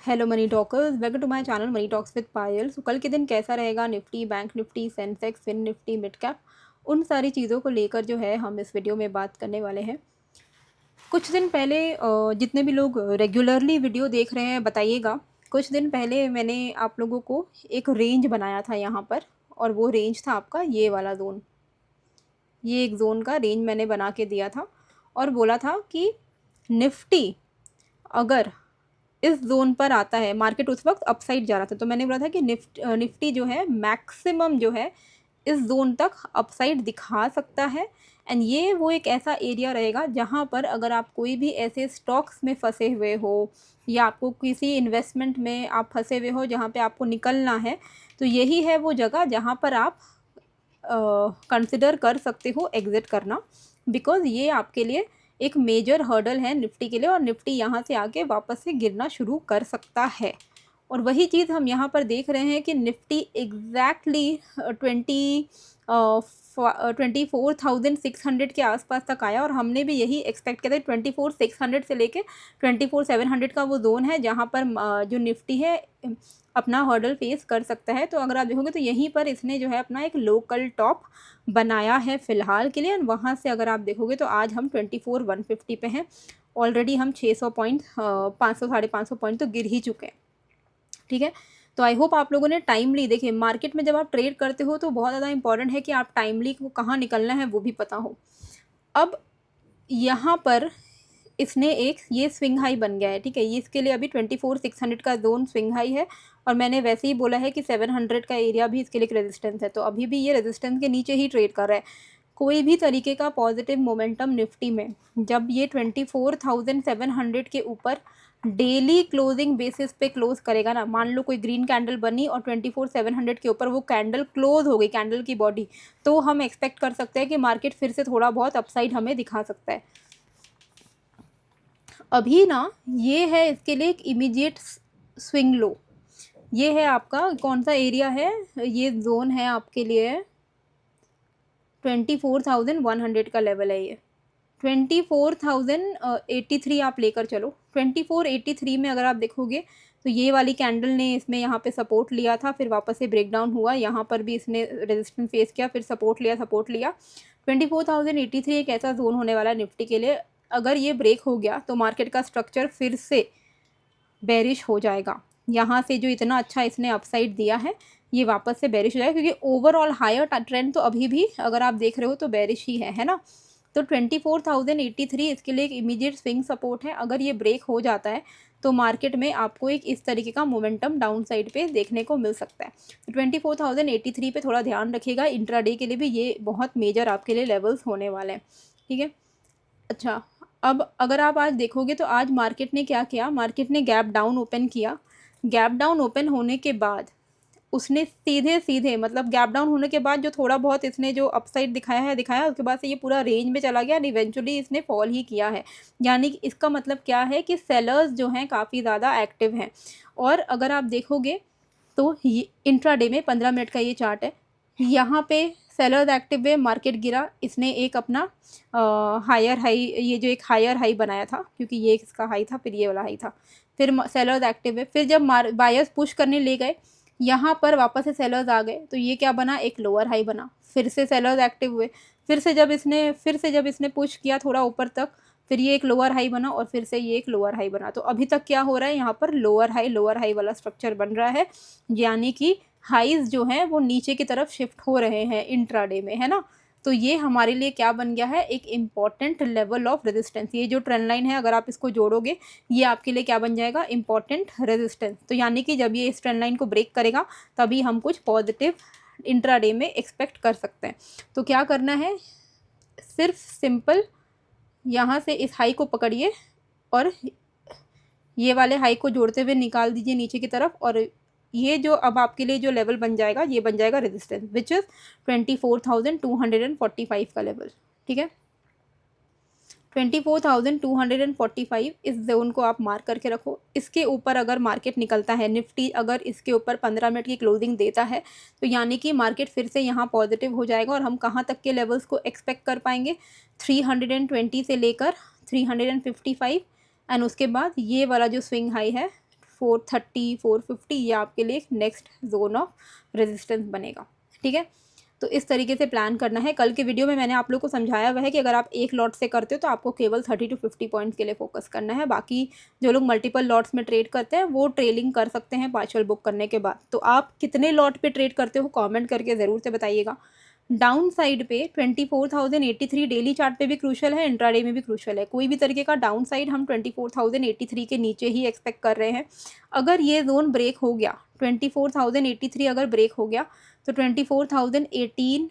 Hello money talkers, welcome to my channel money talks with Payal. So कल के दिन कैसा रहेगा Nifty, bank Nifty, Sensex, fin Nifty, mid cap, उन सारी चीज़ों को लेकर जो है हम इस वीडियो में बात करने वाले हैं। कुछ दिन पहले जितने भी लोग रेगुलरली वीडियो देख रहे हैं बताइएगा, कुछ दिन पहले मैंने आप लोगों को एक रेंज बनाया था यहाँ पर, और वो रेंज था आपका ये वाला जोन। ये एक जोन का रेंज मैंने बना के दिया था और बोला था कि निफ्टी अगर इस जोन पर आता है, मार्केट उस वक्त अपसाइड जा रहा था, तो मैंने बोला था कि निफ्टी जो है मैक्सिमम जो है इस जोन तक अपसाइड दिखा सकता है। एंड ये वो एक ऐसा एरिया रहेगा जहाँ पर अगर आप कोई भी ऐसे स्टॉक्स में फंसे हुए हो या आपको किसी इन्वेस्टमेंट में आप फंसे हुए हो जहाँ पे आपको निकलना है, तो यही है वो जगह जहाँ पर आप कंसिडर कर सकते हो एग्ज़िट करना। बिकॉज़ ये आपके लिए एक मेजर हर्डल है निफ्टी के लिए, और निफ्टी यहाँ से आके वापस से गिरना शुरू कर सकता है। और वही चीज़ हम यहाँ पर देख रहे हैं कि निफ्टी एग्जैक्टली 24,600 के आसपास तक आया, और हमने भी यही एक्सपेक्ट किया था। 24,600 से लेके 24,700 का वो जोन है जहाँ पर जो निफ्टी है अपना हर्डल फेस कर सकता है। तो अगर आप देखोगे तो यहीं पर इसने जो है अपना एक लोकल टॉप बनाया है फ़िलहाल के लिए, और वहाँ से अगर आप देखोगे तो आज हम 24,150 पे हैं। ऑलरेडी हम 600 पॉइंट 500 साढ़े 500 पॉइंट तो गिर ही चुके हैं। ठीक है, तो आई होप आप लोगों ने टाइमली, देखिए मार्केट में जब आप ट्रेड करते हो तो बहुत ज़्यादा इंपॉर्टेंट है कि आप टाइमली को कहाँ निकलना है वो भी पता हो। अब यहाँ पर इसने एक ये स्विंग हाई बन गया है, ठीक है। ये इसके लिए अभी 24,600 का जोन स्विंग हाई है, और मैंने वैसे ही बोला है कि 700 का एरिया भी इसके लिए एक रेजिस्टेंस है। तो अभी भी ये रेजिस्टेंस के नीचे ही ट्रेड कर रहा है। कोई भी तरीके का पॉजिटिव मोमेंटम निफ्टी में जब ये 24,700 के ऊपर डेली क्लोजिंग बेसिस पे क्लोज करेगा ना, मान लो कोई ग्रीन कैंडल बनी और 24,700 के ऊपर वो कैंडल क्लोज हो गई, कैंडल की बॉडी, तो हम एक्सपेक्ट कर सकते हैं कि मार्केट फिर से थोड़ा बहुत अपसाइड हमें दिखा सकता है। अभी ना ये है इसके लिए एक इमीडिएट स्विंग लो। ये है आपका कौन सा एरिया है, ये जोन है आपके लिए 24,100 का लेवल है। ये 24,083 आप लेकर चलो। 2483 में अगर आप देखोगे तो ये वाली कैंडल ने इसमें यहाँ पे सपोर्ट लिया था, फिर वापस से ब्रेकडाउन हुआ, यहाँ पर भी इसने रेजिस्टेंस फेस किया, फिर सपोर्ट लिया 24,083 एक ऐसा जोन होने वाला है निफ्टी के लिए। अगर ये ब्रेक हो गया तो मार्केट का स्ट्रक्चर फिर से बेरिश हो जाएगा। यहाँ से जो इतना अच्छा इसने अपसाइड दिया है ये वापस से बेरिश हो जाएगा, क्योंकि ओवरऑल हायर ट्रेंड तो अभी भी अगर आप देख रहे हो तो बेरिश ही है ना। तो 24,083 इसके लिए एक इमीडिएट स्विंग सपोर्ट है। अगर ये ब्रेक हो जाता है तो मार्केट में आपको एक इस तरीके का मोमेंटम डाउन साइड पे देखने को मिल सकता है। तो 24,083 पे थोड़ा ध्यान रखिएगा। इंट्राडे के लिए भी ये बहुत मेजर आपके लिए लेवल्स होने वाले हैं, ठीक है। अच्छा, अब अगर आप आज देखोगे तो आज मार्केट ने क्या किया, मार्केट ने गैप डाउन ओपन किया। गैप डाउन ओपन होने के बाद उसने सीधे सीधे, मतलब गैप डाउन होने के बाद जो थोड़ा बहुत इसने जो अपसाइड दिखाया, उसके बाद से ये पूरा रेंज में चला गया, और इवेंचुअली इसने फॉल ही किया है। यानी कि इसका मतलब क्या है कि सेलर्स जो हैं काफ़ी ज़्यादा एक्टिव हैं। और अगर आप देखोगे तो ये इंट्राडे में 15 मिनट का ये चार्ट है, यहाँ पे सेलर्स एक्टिव है, मार्केट गिरा, इसने एक अपना हायर हाई, ये जो एक हायर हाई बनाया था, क्योंकि ये इसका हाई था, फिर ये वाला हाई था, फिर सेलर्स एक्टिव है। फिर जब बायर्स पुश करने ले गए, यहाँ पर वापस से सेलर्स आ गए, तो ये क्या बना, एक लोअर हाई बना, फिर से सेलर्स एक्टिव हुए, फिर से जब इसने पुश किया थोड़ा ऊपर तक, फिर ये एक लोअर हाई बना, और फिर से ये एक लोअर हाई बना। तो अभी तक क्या हो रहा है, यहाँ पर लोअर हाई वाला स्ट्रक्चर बन रहा है, यानी कि हाईज जो हैं वो नीचे की तरफ शिफ्ट हो रहे हैं इंट्राडे में, है ना। तो ये हमारे लिए क्या बन गया है, एक इम्पॉर्टेंट लेवल ऑफ रेजिस्टेंस। ये जो ट्रेंड लाइन है अगर आप इसको जोड़ोगे, ये आपके लिए क्या बन जाएगा, इम्पॉर्टेंट रेजिस्टेंस। तो यानी कि जब ये इस ट्रेंड लाइन को ब्रेक करेगा तभी हम कुछ पॉजिटिव इंट्राडे में एक्सपेक्ट कर सकते हैं। तो क्या करना है, सिर्फ सिंपल यहाँ से इस हाई को पकड़िए और ये वाले हाई को जोड़ते हुए निकाल दीजिए नीचे की तरफ, और ये जो अब आपके लिए जो लेवल बन जाएगा ये बन जाएगा रेजिस्टेंस, विच इज़ 24,245 का लेवल, ठीक है। 24,245 इस जोन को आप मार्क करके रखो। इसके ऊपर अगर मार्केट निकलता है, निफ्टी अगर इसके ऊपर 15 मिनट की क्लोजिंग देता है, तो यानी कि मार्केट फिर से यहाँ पॉजिटिव हो जाएगा, और हम कहाँ तक के लेवल्स को एक्सपेक्ट कर पाएंगे, 320 से लेकर 355, एंड उसके बाद ये वाला जो स्विंग हाई है 430 450 ये आपके लिए एक नेक्स्ट जोन ऑफ रेजिस्टेंस बनेगा। ठीक है, तो इस तरीके से प्लान करना है। कल के वीडियो में मैंने आप लोग को समझाया हुआ है कि अगर आप एक लॉट से करते हो तो आपको केवल 30 to 50 पॉइंट्स के लिए फोकस करना है। बाकी जो लोग मल्टीपल लॉट्स में ट्रेड करते हैं वो ट्रेलिंग कर सकते हैं पार्शियल बुक करने के बाद। तो आप कितने लॉट पे ट्रेड करते हो कमेंट करके ज़रूर से बताइएगा। डाउन साइड पे 24,083 डेली चार्ट पे भी क्रूशल है, इंट्राडे में भी क्रूशल है। कोई भी तरीके का डाउन साइड हम 24,083 के नीचे ही एक्सपेक्ट कर रहे हैं। अगर ये जोन ब्रेक हो गया 24,083 अगर ब्रेक हो गया तो 24,018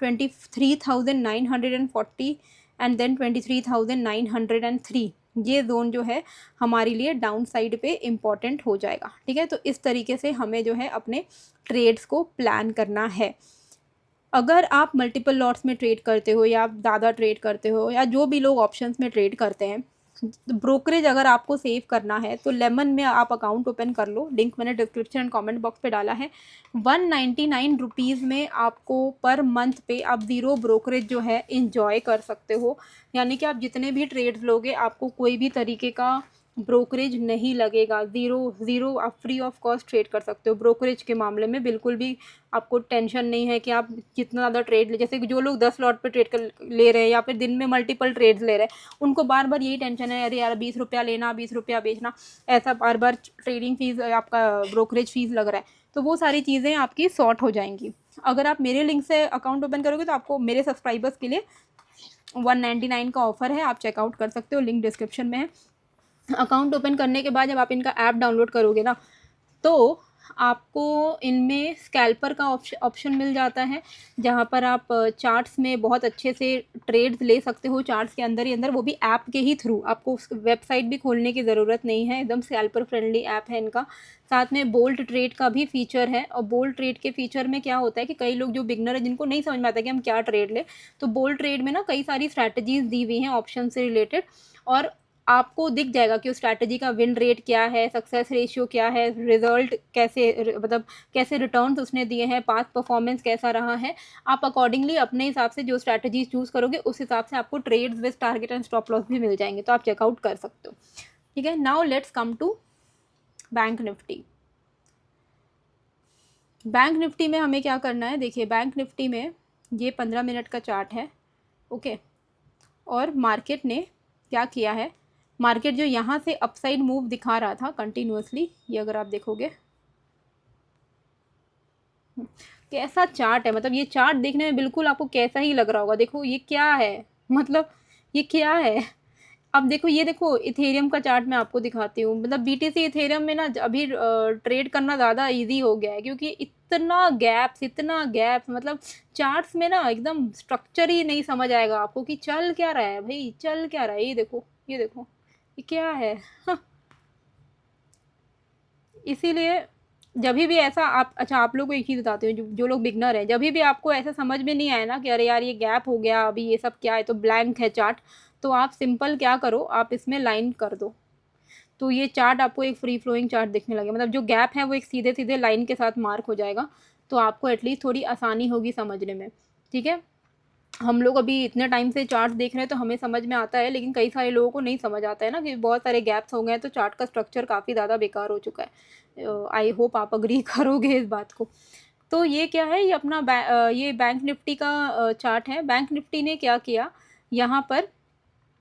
23,940 एंड देन 23,903 ये जोन जो है हमारे लिए डाउन साइड पे इम्पॉर्टेंट हो जाएगा। ठीक है, तो इस तरीके से हमें जो है अपने ट्रेड्स को प्लान करना है। अगर आप मल्टीपल लॉट्स में ट्रेड करते हो या आप ज़्यादा ट्रेड करते हो या जो भी लोग ऑप्शंस में ट्रेड करते हैं, ब्रोकरेज अगर आपको सेव करना है तो लेमन में आप अकाउंट ओपन कर लो। लिंक मैंने डिस्क्रिप्शन एंड कमेंट बॉक्स पे डाला है। 199 रुपीज़ में आपको पर मंथ पे आप ज़ीरो ब्रोकरेज जो है इंजॉय कर सकते हो। यानी कि आप जितने भी ट्रेड्स लोगे आपको कोई भी तरीके का ब्रोकरेज नहीं लगेगा। ज़ीरो आप फ्री ऑफ कॉस्ट ट्रेड कर सकते हो। ब्रोकरेज के मामले में बिल्कुल भी आपको टेंशन नहीं है कि आप जितना ज़्यादा ट्रेड ले, जैसे कि जो लोग 10 लॉट पे ट्रेड कर ले रहे हैं या फिर दिन में मल्टीपल ट्रेड्स ले रहे हैं उनको बार बार यही टेंशन है, अरे यार 20 रुपया लेना 20 रुपया बेचना, ऐसा बार बार ट्रेडिंग फीस आपका ब्रोकरेज फीस लग रहा है। तो वो सारी चीज़ें आपकी सॉर्ट हो जाएंगी। अगर आप मेरे लिंक से अकाउंट ओपन करोगे तो आपको मेरे सब्सक्राइबर्स के लिए 199 का ऑफ़र है, आप चेकआउट कर सकते हो, लिंक डिस्क्रिप्शन में है। अकाउंट ओपन करने के बाद जब आप इनका ऐप डाउनलोड करोगे ना तो आपको इनमें स्कैल्पर का ऑप्शन मिल जाता है, जहाँ पर आप चार्ट्स में बहुत अच्छे से ट्रेड्स ले सकते हो चार्ट्स के अंदर ही अंदर, वो भी ऐप के ही थ्रू। आपको वेबसाइट भी खोलने की ज़रूरत नहीं है, एकदम स्कैल्पर फ्रेंडली ऐप है इनका। साथ में बोल्ट ट्रेड का भी फीचर है। और बोल्ट ट्रेड के फीचर में क्या होता है कि कई लोग जो बिगनर है जिनको नहीं समझ में आता कि हम क्या ट्रेड लें, तो बोल्ट ट्रेड में ना कई सारी स्ट्रैटेजीज दी हुई हैं ऑप्शन से रिलेटेड, और आपको दिख जाएगा कि उस स्ट्रैटेजी का विन रेट क्या है, सक्सेस रेशियो क्या है, रिजल्ट कैसे मतलब कैसे रिटर्न्स उसने दिए हैं, पास्ट परफॉर्मेंस कैसा रहा है। आप अकॉर्डिंगली अपने हिसाब से जो स्ट्रैटेजी चूज़ करोगे उस हिसाब से आपको trades with target and stop loss भी मिल जाएंगे, तो आप चेकआउट कर सकते हो। ठीक है, now let's come to bank Nifty. Bank Nifty में हमें क्या करना है, देखिए बैंक निफ्टी में ये 15 मिनट का चार्ट है। ओके, और मार्केट ने क्या किया है, मार्केट जो यहाँ से अपसाइड मूव दिखा रहा था कंटिन्यूसली, ये अगर आप देखोगे कैसा चार्ट है, मतलब ये चार्ट देखने में बिल्कुल आपको कैसा ही लग रहा होगा। देखो ये क्या है, मतलब ये क्या है। अब देखो ये देखो इथेरियम का चार्ट मैं आपको दिखाती हूँ। मतलब बीटीसी इथेरियम में ना अभी ट्रेड करना ज़्यादा इजी हो गया है, क्योंकि इतना गैप्स मतलब चार्ट्स में ना एकदम स्ट्रक्चर ही नहीं समझ आएगा आपको कि चल क्या रहा है भाई, चल क्या रहा है। ये देखो ये क्या है। इसीलिए जब भी ऐसा आप, अच्छा आप लोग को एक चीज़ बताते हो, जो लोग बिगनर हैं, जब भी आपको ऐसा समझ में नहीं आया ना कि अरे यार ये गैप हो गया, अभी ये सब क्या है, तो ब्लैंक है चार्ट, तो आप सिंपल क्या करो, आप इसमें लाइन कर दो, तो ये चार्ट आपको एक फ्री फ्लोइंग चार्ट दिखने लगे। मतलब जो गैप है वो एक सीधे सीधे लाइन के साथ मार्क हो जाएगा, तो आपको एटलीस्ट थोड़ी आसानी होगी समझने में। ठीक है, हम लोग अभी इतने टाइम से चार्ट देख रहे हैं तो हमें समझ में आता है, लेकिन कई सारे लोगों को नहीं समझ आता है ना कि बहुत सारे गैप्स हो गए हैं, तो चार्ट का स्ट्रक्चर काफ़ी ज़्यादा बेकार हो चुका है। आई होप आप अग्री करोगे इस बात को। तो ये क्या है, ये अपना ये बैंक निफ्टी का चार्ट है। बैंक निफ्टी ने क्या किया, यहाँ पर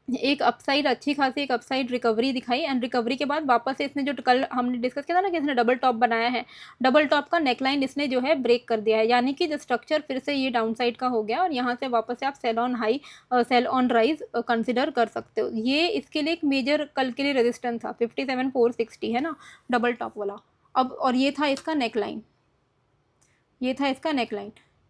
एक अपसाइड अच्छी खासी एक अपसाइड रिकवरी दिखाई, एंड रिकवरी के बाद वापस से इसने जो कल हमने डिस्कस किया था ना कि इसने डबल टॉप बनाया है, डबल टॉप का नेकलाइन इसने जो है ब्रेक कर दिया है, यानी कि जो स्ट्रक्चर फिर से ये डाउन साइड का हो गया, और यहाँ से वापस से आप sell on high sell on rise consider कर सकते हो। ये इसके लिए एक मेजर कल के लिए रेजिस्टेंस था 57,460 है ना, डबल टॉप वाला। अब और ये था इसका नेकलाइन,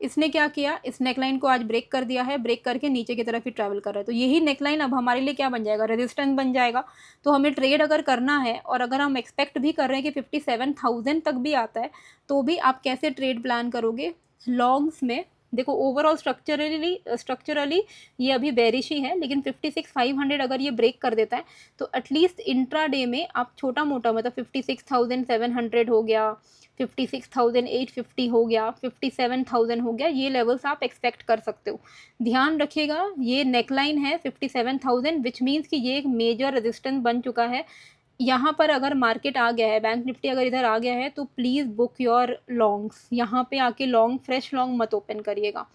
इसने क्या किया, इस नेकलाइन को आज ब्रेक कर दिया है, ब्रेक करके नीचे की तरफ ही ट्रैवल कर रहा है। तो यही नेकलाइन अब हमारे लिए क्या बन जाएगा, रेजिस्टेंस बन जाएगा। तो हमें ट्रेड अगर करना है और अगर हम एक्सपेक्ट भी कर रहे हैं कि 57,000 तक भी आता है, तो भी आप कैसे ट्रेड प्लान करोगे लॉन्ग्स में। देखो ओवरऑल स्ट्रक्चरली ये अभी बेरिश ही है, लेकिन 56,500 अगर ये ब्रेक कर देता है तो एटलीस्ट इंट्राडे में आप छोटा मोटा मतलब 56,700 हो गया, 56,850 हो गया, 57,000 हो गया, ये लेवल्स आप एक्सपेक्ट कर सकते हो। ध्यान रखिएगा ये नेकलाइन है 57,000, विच मीन्स कि ये एक मेजर रेजिस्टेंस बन चुका है यहाँ पर अगर मार्केट आ गया है, बैंक निफ्टी अगर इधर आ गया है, तो प्लीज़ बुक योर लॉन्ग्स। यहाँ पे आके लॉन्ग, फ्रेश लॉन्ग मत ओपन करिएगा,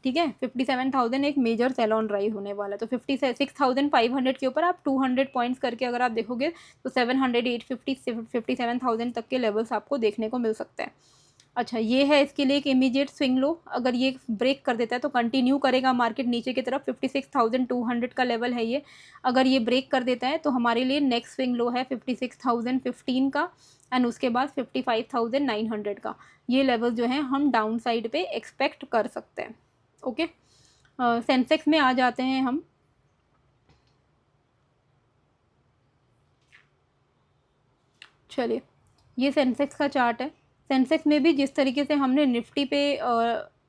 ठीक है। 57,000 एक मेजर सेल ऑन राइज होने वाला है, तो 56,500 के ऊपर आप 200 पॉइंट्स करके अगर आप देखोगे तो 700, 850, 57,000 तक के लेवल्स आपको देखने को मिल सकते हैं। अच्छा, ये है इसके लिए एक इमीडिएट स्विंग लो। अगर ये ब्रेक कर देता है तो कंटिन्यू करेगा मार्केट नीचे की तरफ, 56,200 का लेवल है ये। अगर ये ब्रेक कर देता है तो हमारे लिए नेक्स्ट स्विंग लो है 56,015 का, एंड उसके बाद 55,900 का। ये लेवल जो है हम डाउन साइड पे एक्सपेक्ट कर सकते हैं। ओके, सेंसेक्स में आ जाते हैं हम। चलिए, ये सेंसेक्स का चार्ट है। सेंसेक्स में भी जिस तरीके से हमने निफ्टी पे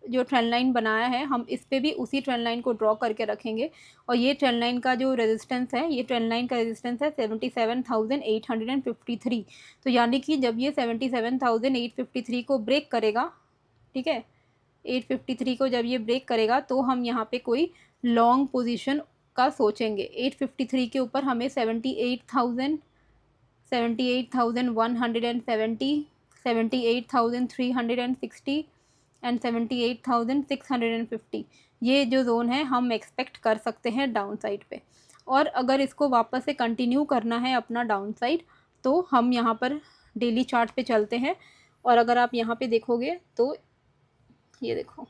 जो ट्रेंड लाइन बनाया है, हम इस पे भी उसी ट्रेंड लाइन को ड्रॉ करके रखेंगे। और ये ट्रेंड लाइन का जो रेजिस्टेंस है, ये ट्रेंड लाइन का रेजिस्टेंस है 77,853। तो यानी कि जब ये 77,853 को ब्रेक करेगा, ठीक है, 853 को जब ये ब्रेक करेगा तो हम यहाँ पे कोई लॉन्ग पोजीशन का सोचेंगे। 853 के ऊपर हमें 78,170, 78,360 एंड 78,650, ये जो जोन है हम एक्सपेक्ट कर सकते हैं डाउन साइड पे। और अगर इसको वापस से कंटिन्यू करना है अपना डाउन साइड, तो हम यहाँ पर डेली चार्ट पे चलते हैं। और अगर आप यहाँ पे देखोगे तो ये देखो,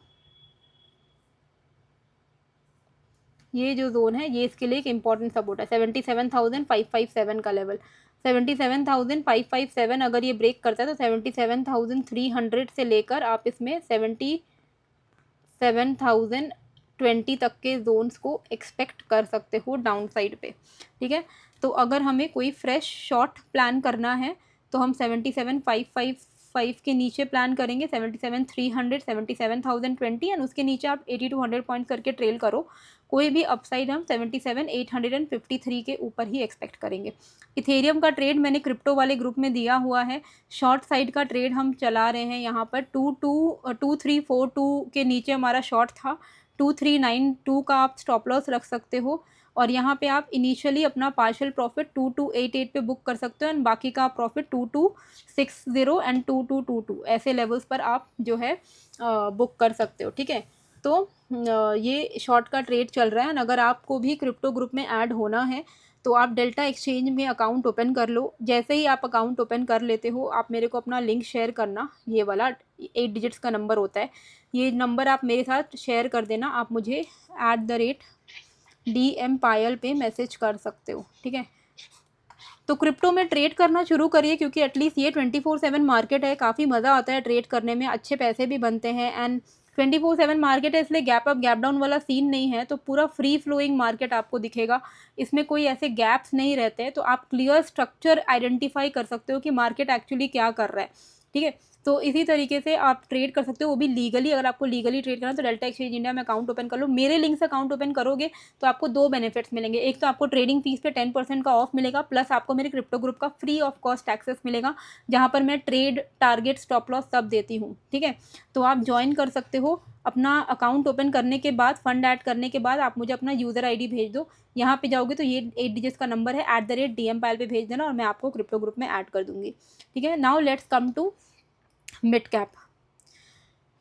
ये जो जोन है ये इसके लिए एक इम्पॉर्टेंट सपोर्ट है, 77,557 का लेवल। 77,557 अगर ये ब्रेक करता है तो 77,300 से लेकर आप इसमें 77,020 तक के जोन्स को एक्सपेक्ट कर सकते हो डाउन साइड पे, ठीक है। तो अगर हमें कोई फ्रेश शॉर्ट प्लान करना है तो हम 77,555 के नीचे प्लान करेंगे, 77,300, 77,020, एंड उसके नीचे आप 80 to 100 पॉइंट करके ट्रेल करो। कोई भी अपसाइड हम 77,853 के ऊपर ही एक्सपेक्ट करेंगे। इथेरियम का ट्रेड मैंने क्रिप्टो वाले ग्रुप में दिया हुआ है। शॉर्ट साइड का ट्रेड हम चला रहे हैं यहाँ पर 2342 के नीचे हमारा शॉर्ट था। 2392 का आप स्टॉप लॉस रख सकते हो, और यहाँ पे आप इनिशियली अपना पार्शियल प्रॉफिट 2288 पे बुक कर सकते हो, एंड बाकी का प्रॉफिट 2260 एंड 2222 ऐसे लेवल्स पर आप जो है बुक कर सकते हो, ठीक है। तो ये शॉर्ट का ट्रेड चल रहा है। एंड अगर आपको भी क्रिप्टो ग्रुप में ऐड होना है तो आप डेल्टा एक्सचेंज में अकाउंट ओपन कर लो। जैसे ही आप अकाउंट ओपन कर लेते हो, आप मेरे को अपना लिंक शेयर करना। ये वाला 8 डिजिट्स का नंबर होता है, ये नंबर आप मेरे साथ शेयर कर देना। आप मुझे @DM पायल पे मैसेज कर सकते हो, ठीक है। तो क्रिप्टो में ट्रेड करना शुरू करिए, क्योंकि एटलीस्ट ये 24/7 मार्केट है। काफ़ी मज़ा आता है ट्रेड करने में, अच्छे पैसे भी बनते हैं। एंड 24/7 मार्केट है, इसलिए गैप अप गैप डाउन वाला सीन नहीं है। तो पूरा फ्री फ्लोइंग मार्केट आपको दिखेगा, इसमें कोई ऐसे गैप्स नहीं रहते हैं। तो आप क्लियर स्ट्रक्चर आइडेंटिफाई कर सकते हो कि मार्केट एक्चुअली क्या कर रहा है, ठीक है। तो इसी तरीके से आप ट्रेड कर सकते हो, वो भी लीगली। अगर आपको लीगली ट्रेड करना है तो डेल्टा एक्सचेंज इंडिया में अकाउंट ओपन कर लो। मेरे लिंक से अकाउंट ओपन करोगे तो आपको 2 बेनिफिट्स मिलेंगे। एक तो आपको ट्रेडिंग फीस पे 10% का ऑफ मिलेगा, प्लस आपको मेरे क्रिप्टो ग्रुप का फ्री ऑफ कॉस्ट एक्सेस मिलेगा, जहाँ पर मैं ट्रेड, टारगेट, स्टॉप लॉस सब देती हूँ, ठीक है। तो आप ज्वाइन कर सकते हो। अपना अकाउंट ओपन करने के बाद, फंड ऐड करने के बाद आप मुझे अपना यूज़र ID भेज दो। यहाँ पे जाओगे तो ये 8 डिजिट्स का नंबर है, @DM पायल पे भेज देना, और मैं आपको क्रिप्टो ग्रुप में ऐड कर दूँगी, ठीक है। Now let's come to mid cap.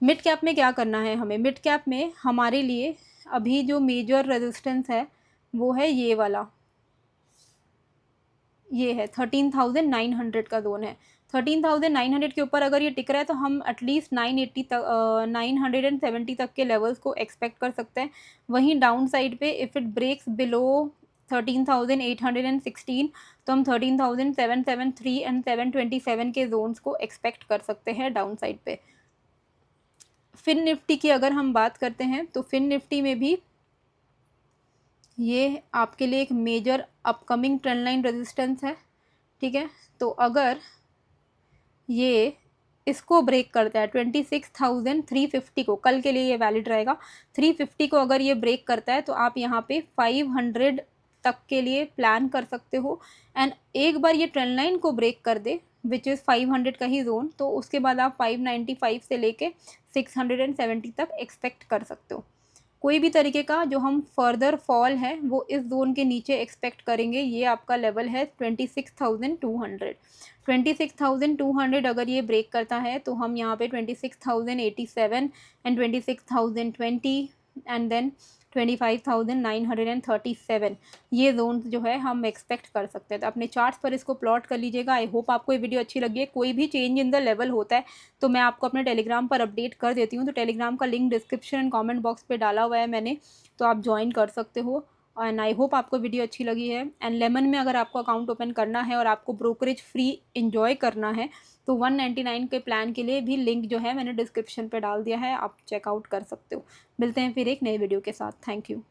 Mid cap में क्या करना है हमें? मिड कैप में हमारे लिए अभी जो मेजर रेजिस्टेंस है वो है ये वाला, ये है 13,900 का जोन है। 13,900 के ऊपर अगर ये टिक रहा है तो हम एटलीस्ट 980 तक 970 तक के लेवल्स को एक्सपेक्ट कर सकते हैं। वहीं डाउन साइड पे इफ़ इट ब्रेक्स बिलो 13,816 तो हम 13,773 एंड 727 के जोन्स को एक्सपेक्ट कर सकते हैं डाउन साइड पे। फिन निफ्टी की अगर हम बात करते हैं तो फिन निफ्टी में भी ये आपके लिए एक major upcoming trend line resistance है, ठीक है। तो अगर ये इसको ब्रेक करता है 26,350 को, कल के लिए ये वैलिड रहेगा। 350 को अगर ये ब्रेक करता है तो आप यहाँ पे 500 तक के लिए प्लान कर सकते हो। एंड एक बार ये ट्रेंड लाइन को ब्रेक कर दे, विच इज़ 500 का ही जोन, तो उसके बाद आप 595 से लेके 670 तक एक्सपेक्ट कर सकते हो, कोई भी तरीके का जो हम फर्दर फॉल है वो इस जोन के नीचे एक्सपेक्ट करेंगे। ये आपका लेवल है 26,200। 26,200 अगर ये ब्रेक करता है तो हम यहाँ पे 26,087 एंड 26,020 एंड देन 25,937 ये जोन जो है हम एक्सपेक्ट कर सकते हैं। तो अपने चार्ट्स पर इसको प्लॉट कर लीजिएगा। आई होप आपको ये वीडियो अच्छी लगी है। कोई भी चेंज इन द लेवल होता है तो मैं आपको अपने टेलीग्राम पर अपडेट कर देती हूँ। तो टेलीग्राम का link description and comment box पे डाला हुआ है मैंने, तो आप ज्वाइन कर सकते हो। एंड आई होप आपको वीडियो अच्छी लगी है। एंड लेमन में अगर आपको अकाउंट ओपन करना है और आपको ब्रोकरेज फ्री इन्जॉय करना है तो 199 के प्लान के लिए भी लिंक जो है मैंने डिस्क्रिप्शन पे डाल दिया है, आप चेकआउट कर सकते हो। मिलते हैं फिर एक नए वीडियो के साथ। Thank you.